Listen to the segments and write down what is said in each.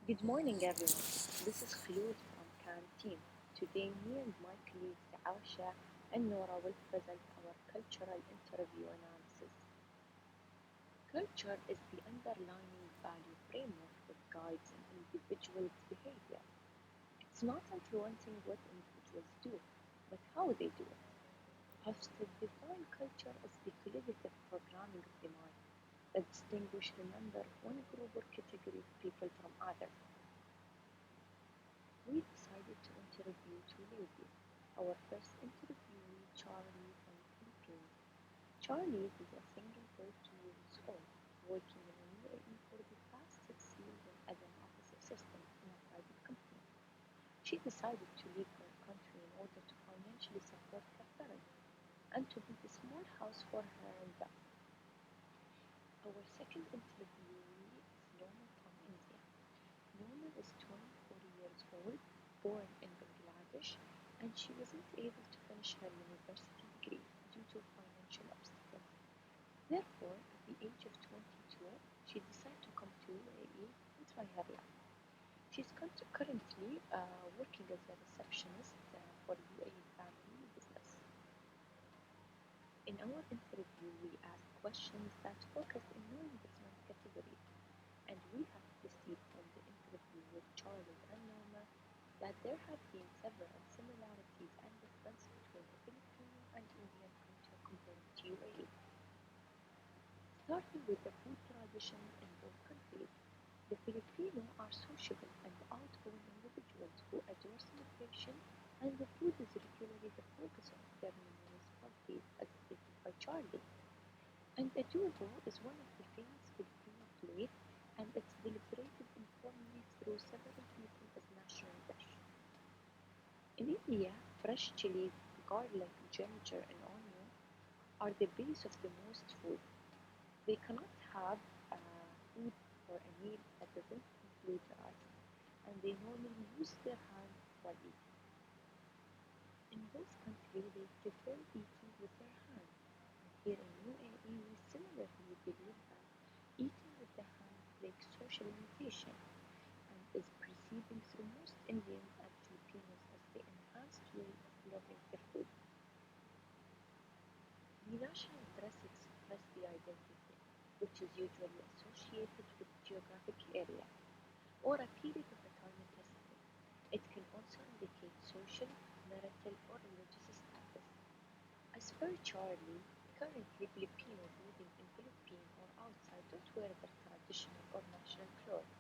Good morning, everyone. This is Khloud from Can Team. Today, me and my colleagues Aisha and Nora will present our cultural interview analysis. Culture is the underlying value framework that guides an individual's behavior. It's not influencing what individuals do, but how they do it. Hofstede defined culture as the cognitive programming of the mind that distinguishes the member of one group or category of people from others. We decided to interview two ladies. Our first interviewee, Charlie from the Philippines. Charlie is a single 32 years old, working in the UAE for the past 6 years as an office assistant in a private company. She decided to leave her country in order to financially support her parents and to build a small house for her and them. Our second interviewee is Noman from India. Noman is 24 years old, born in Bangladesh, and she wasn't able to finish her university degree due to financial obstacles. Therefore, at the age of 22, she decided to come to UAE and try her luck. She's currently working as a receptionist for UAE family business. In our interview, we asked questions that focus in non-investment categories, and we have received from the interview with Charlie and Norma that there have been several similarities and differences between the Filipino and Indian culture compared to UAE. Starting with the food traditions in both countries, the Filipino are sociable and outgoing individuals who adore celebration, and the food is regularly the focus of their numerous parties, as stated by Charlie. And adobo is one of the famous Filipino plates, and it's celebrated informally through several people as national dish. In India, fresh chilies, garlic, ginger, and onion are the base of the most food. They cannot have food or a meal that doesn't include rice, and they normally use their hands while eating. In this country, they prefer eating with their hands, and here in UAE, we similarly believe that eating with the hands breaks social limitation and is perceiving through most Indians and Filipinos as the enhanced way of loving their food. The national dress expresses the identity, which is usually associated with geographic area or a period of a time in history. It can also indicate social, marital, or religious status. As per Charlie, currently Filipinos living in Philippines or outside don't wear their traditional or national clothes,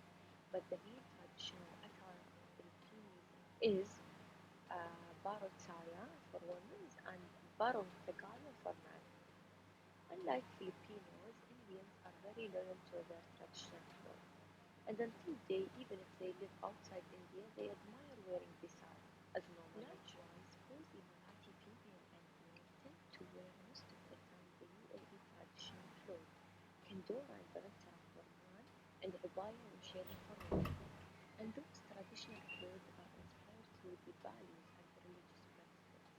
but the real traditional attire of Filipinos is barong saya for women and barong tagalo for men. Unlike Filipinos, Indians are very loyal to their traditional clothes, and until they, even if they live outside India, they admire wearing the sari as normal. Likewise, both the Marathi female and male tend to wear most of the time the UAE traditional clothes, kandora and ghatara for men, and abaya and sherra for women. And those traditional clothes are inspired through the values and religious principles.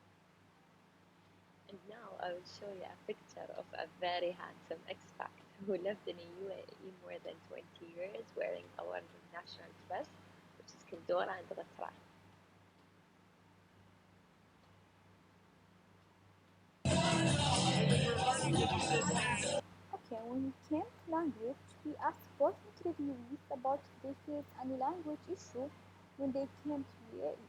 And now I will show you a picture of a very handsome expat who lived in the UAE more than 20 years wearing our national dress, which is Kandora and Ghatra. Okay, when it came to language, we asked both interviewees about their and language issue when they came to UAE.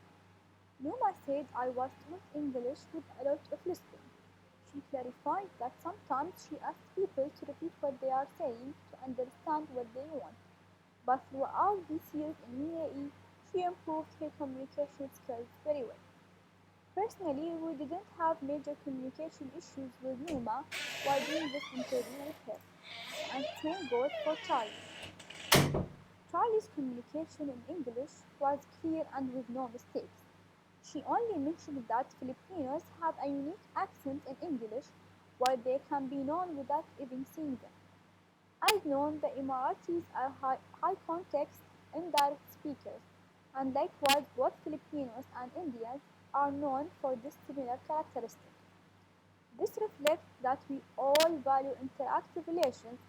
Numa said I was taught English with a lot of listening. She clarified that sometimes she asked people to repeat what they are saying to understand what they want. But throughout these years in UAE, she improved her communication skills very well. Personally, we didn't have major communication issues with Numa while doing this interview with her. And same goes for Charlie. Charlie's communication in English was clear and with no mistakes. She only mentioned that Filipinos have a unique accent in English while they can be known without even seeing them. As known, the Emiratis are high context, indirect speakers, and likewise both Filipinos and Indians are known for this similar characteristic. This reflects that we all value interactive relations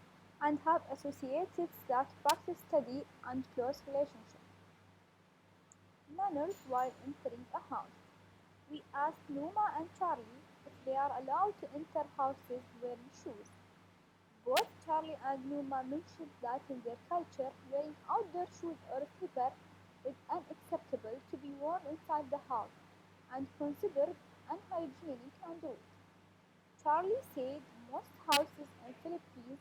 and have associates that practice study and close relationships. Manners while entering a house. We asked Numa and Charlie if they are allowed to enter houses wearing shoes. Both Charlie and Numa mentioned that in their culture, wearing outdoor shoes or slippers is unacceptable to be worn inside the house and considered unhygienic and rude. Charlie said most houses in Philippines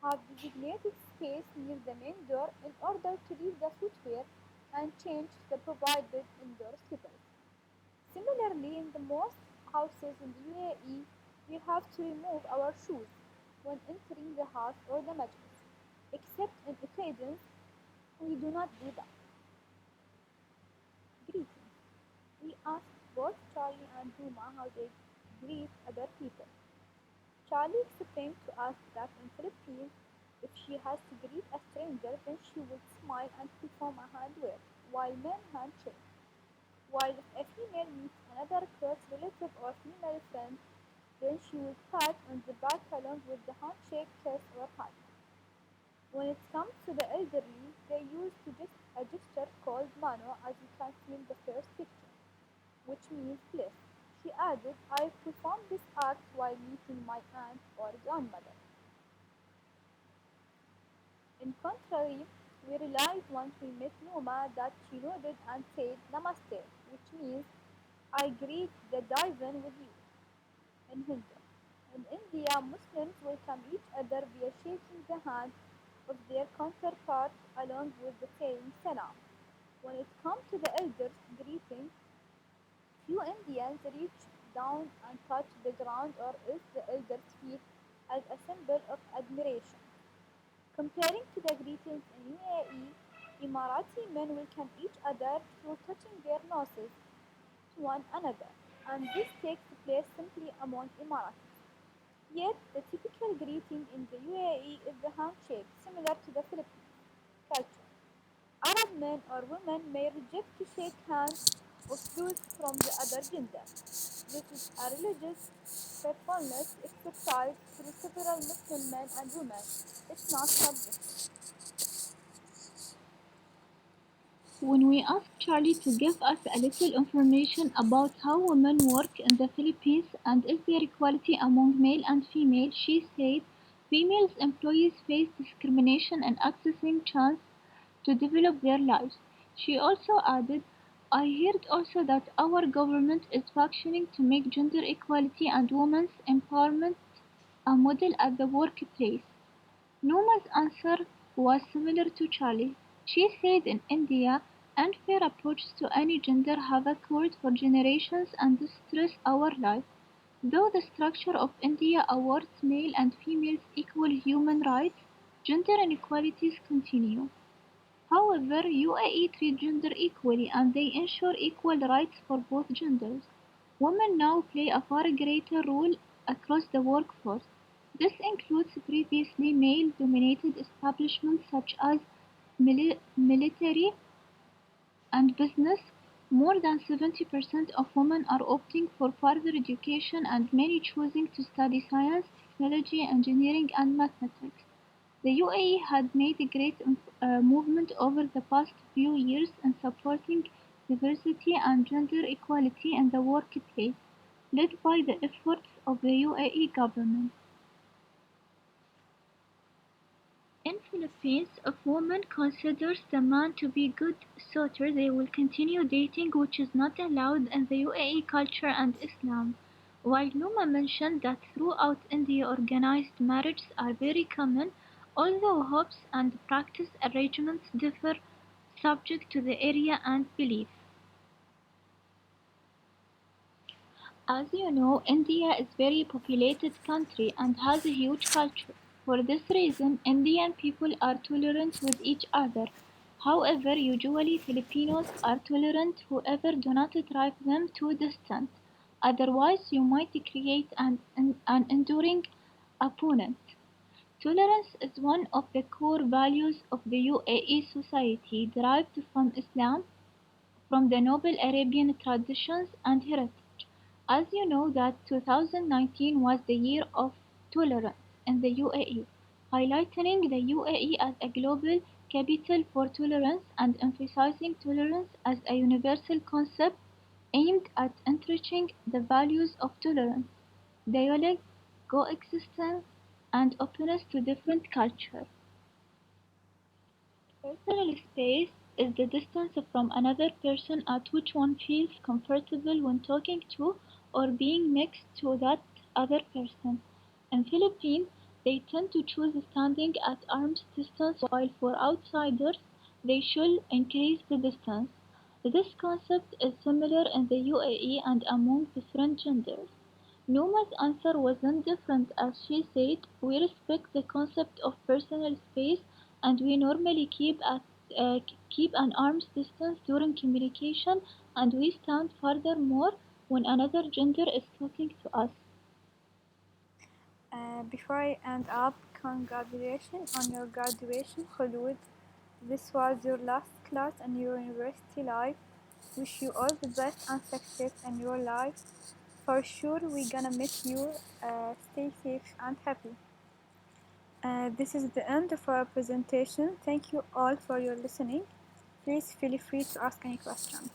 have designated space near the main door in order to leave the footwear and change the provided indoor slippers. Similarly, in the most houses in the UAE, we have to remove our shoes when entering the house or the majlis. Except in occasions, we do not do that. Greetings. We asked both Charlie and Duma how they greet other people. Charlie explained to us that in Philippines, if she has to greet a stranger, then she would smile and perform a handwave, while men handshake. While if a female meets another close relative or female friend, then she would pat on the back along with the handshake, kiss, or hug. When it comes to the elderly, they use a gesture called mano, as you can see in the first picture, which means bless. She added, I performed this act while meeting my aunt or grandmother. In contrary, we realized once we met Numa that she nodded and said Namaste, which means I greet the divine with you in Hindu. In India, Muslims welcome each other via shaking the hand of their counterpart along with the saying Salam. When it comes to the elders greeting, few Indians reach down and touch the ground or else the elders' feet as a symbol of admiration. Comparing to the greetings in UAE, Emirati men welcome each other through touching their noses to one another, and this takes place simply among Emiratis. Yet, the typical greeting in the UAE is the handshake, similar to the Philippines culture. Arab men or women may reject to shake hands of those from the other gender. This is a religious faithfulness exercised through several Muslim men and women. It's not subjective. When we asked Charlie to give us a little information about how women work in the Philippines and is there equality among male and female, she said female employees face discrimination in accessing chance to develop their lives. She also added, I heard also that our government is functioning to make gender equality and women's empowerment a model at the workplace. Numa's answer was similar to Charlie. She said in India, unfair approaches to any gender have occurred for generations and stress our life. Though the structure of India awards male and females equal human rights, gender inequalities continue. However, UAE treats gender equally and they ensure equal rights for both genders. Women now play a far greater role across the workforce. This includes previously male-dominated establishments such as military and business. More than 70% of women are opting for further education and many choosing to study science, technology, engineering and mathematics. The UAE had made a great movement over the past few years in supporting diversity and gender equality in the workplace, led by the efforts of the UAE government. In Philippines, if woman considers the man to be good suitor, they will continue dating, which is not allowed in the UAE culture and Islam. While Numa mentioned that throughout India organized marriages are very common, although hopes and practice arrangements differ subject to the area and belief. As you know, India is a very populated country and has a huge culture. For this reason, Indian people are tolerant with each other. However, usually Filipinos are tolerant whoever do not drive them too distant. Otherwise, you might create an enduring opponent. Tolerance is one of the core values of the UAE society, derived from Islam, from the noble Arabian traditions and heritage. As you know that 2019 was the year of tolerance in the UAE. highlighting the UAE as a global capital for tolerance and emphasizing tolerance as a universal concept aimed at enriching the values of tolerance, dialogue, coexistence, and openness to different cultures. Personal space is the distance from another person at which one feels comfortable when talking to or being next to that other person. In Philippines, they tend to choose standing at arm's distance while for outsiders they should increase the distance. This concept is similar in the UAE and among different genders. Numa's answer wasn't different as she said, "We respect the concept of personal space and we normally uh, keep an arm's distance during communication and we stand furthermore when another gender is talking to us." Before I end up, congratulations on your graduation, Khulud. This was your last class in your university life. Wish you all the best and success in your life. For sure, we're gonna miss you. Stay safe and happy. This is the end of our presentation. Thank you all for your listening. Please feel free to ask any question.